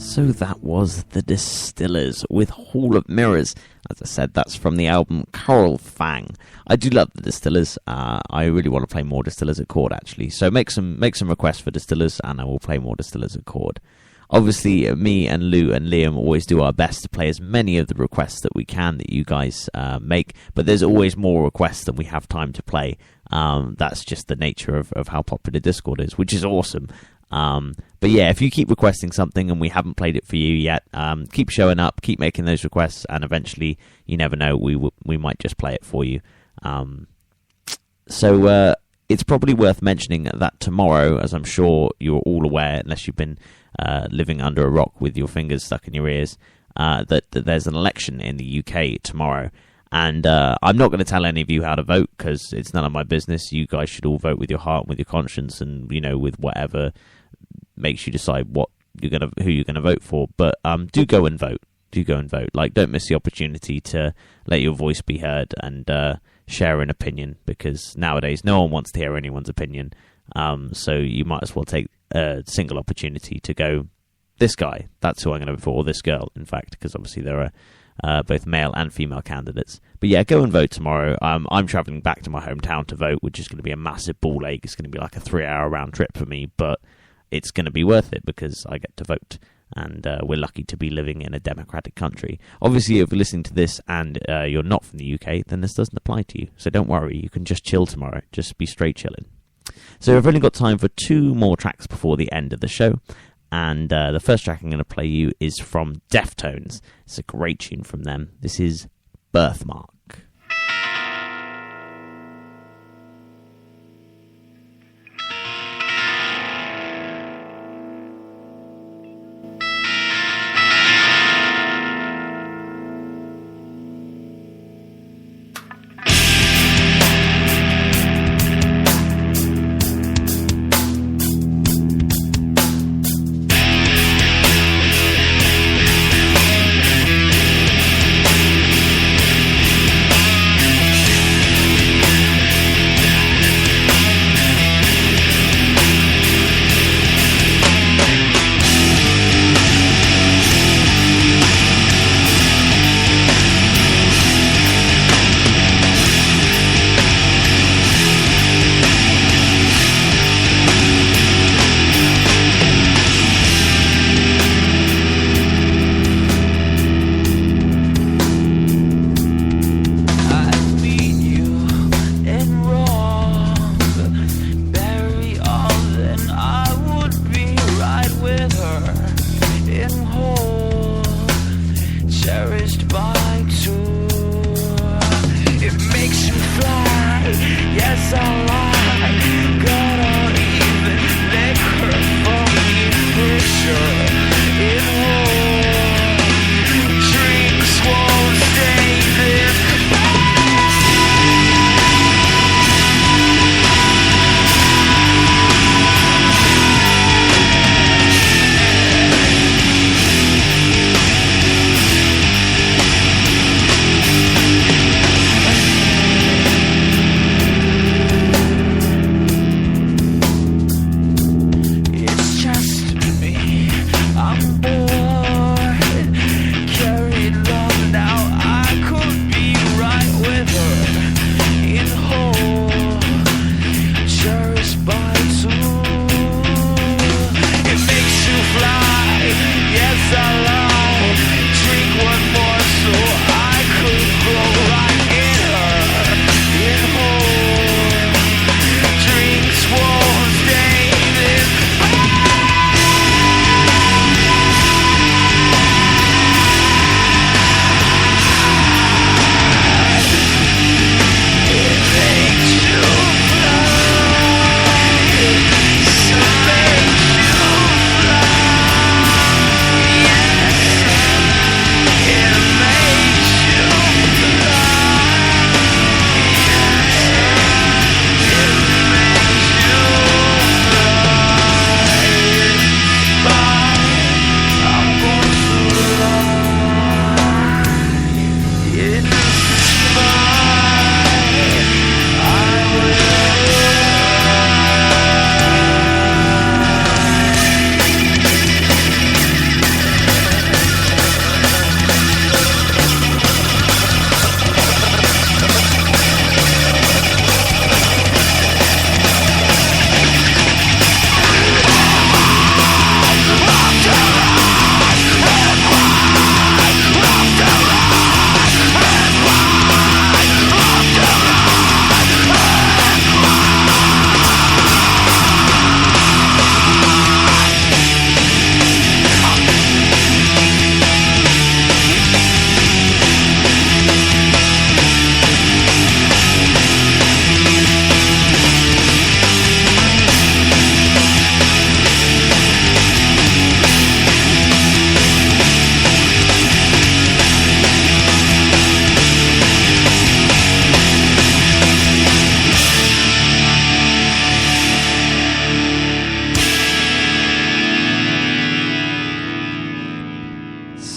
So that was the Distillers with Hall of Mirrors. As I said, that's from the album Coral Fang. I do love the Distillers. I really want to play more Distillers at chord, actually. So make some requests for Distillers, and I will play more Distillers at chord. Obviously, me and Lou and Liam always do our best to play as many of the requests that we can that you guys make, but there's always more requests than we have time to play. That's just the nature of how popular Discord is, which is awesome. But yeah, if you keep requesting something and we haven't played it for you yet, keep showing up, keep making those requests, and eventually, you never know, we might just play it for you. So it's probably worth mentioning that tomorrow, as I'm sure you're all aware, unless you've been living under a rock with your fingers stuck in your ears, that there's an election in the UK tomorrow. And I'm not going to tell any of you how to vote, because it's none of my business. You guys should all vote with your heart and with your conscience, and with whatever makes you decide who you're gonna vote for. But do go and vote. Like, don't miss the opportunity to let your voice be heard and share an opinion, because nowadays no one wants to hear anyone's opinion. So you might as well take a single opportunity to go, this guy, that's who I'm going to vote for, or this girl, in fact, because obviously there are both male and female candidates. But yeah, go and vote tomorrow. I'm travelling back to my hometown to vote, which is going to be a massive ball ache. It's going to be like a 3-hour round trip for me, but it's going to be worth it because I get to vote. And we're lucky to be living in a democratic country. Obviously, if you're listening to this and you're not from the UK, then this doesn't apply to you. So don't worry, you can just chill tomorrow. Just be straight chilling. So I've only got time for 2 more tracks before the end of the show. And the first track I'm going to play you is from Deftones. It's a great tune from them. This is Birthmark.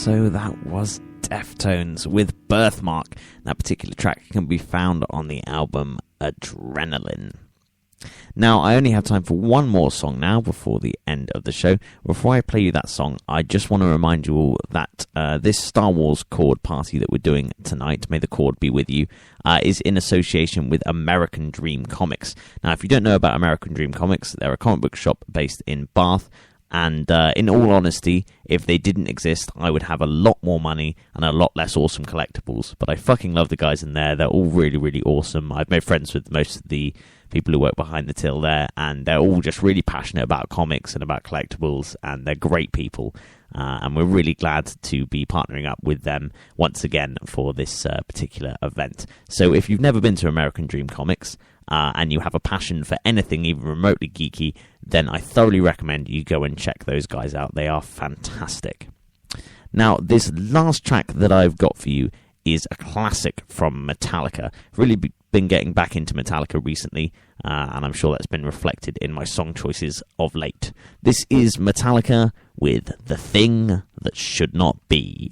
So that was Deftones with Birthmark. That particular track can be found on the album Adrenaline. Now, I only have time for one more song now before the end of the show. Before I play you that song, I just want to remind you all that this Star Wars Chord party that we're doing tonight, May the Chord be with you, is in association with American Dream Comics. Now, if you don't know about American Dream Comics, they're a comic book shop based in Bath. And in all honesty, if they didn't exist, I would have a lot more money and a lot less awesome collectibles. But I fucking love the guys in there. They're all really, really awesome. I've made friends with most of the people who work behind the till there, and they're all just really passionate about comics and about collectibles, and they're great people. And we're really glad to be partnering up with them once again for this particular event. So if you've never been to American Dream Comics, and you have a passion for anything even remotely geeky, then I thoroughly recommend you go and check those guys out. They are fantastic. Now, this last track that I've got for you is a classic from Metallica. Really been getting back into Metallica recently, and I'm sure that's been reflected in my song choices of late. This is Metallica with The Thing That Should Not Be.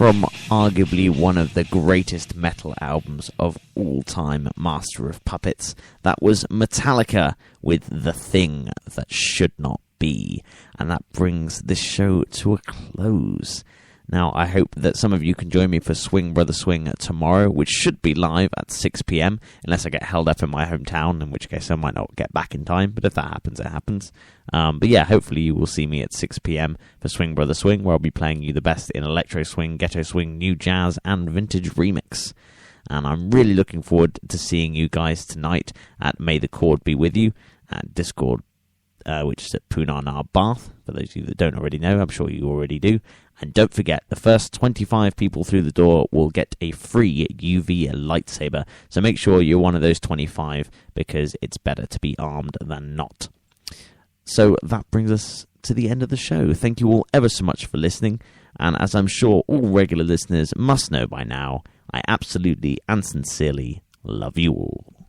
from arguably one of the greatest metal albums of all time, Master of Puppets. That was Metallica with The Thing That Should Not Be. And that brings this show to a close. Now, I hope that some of you can join me for Swing Brother Swing tomorrow, which should be live at 6 p.m, unless I get held up in my hometown, in which case I might not get back in time, but if that happens, it happens. But yeah, hopefully you will see me at 6 p.m. for Swing Brother Swing, where I'll be playing you the best in electro swing, ghetto swing, new jazz, and vintage remix. And I'm really looking forward to seeing you guys tonight at May the Chord Be With You at Discord, which is at Punana Bath. For those of you that don't already know, I'm sure you already do. And don't forget, the first 25 people through the door will get a free UV lightsaber. So make sure you're one of those 25, because it's better to be armed than not. So that brings us to the end of the show. Thank you all ever so much for listening. And as I'm sure all regular listeners must know by now, I absolutely and sincerely love you all.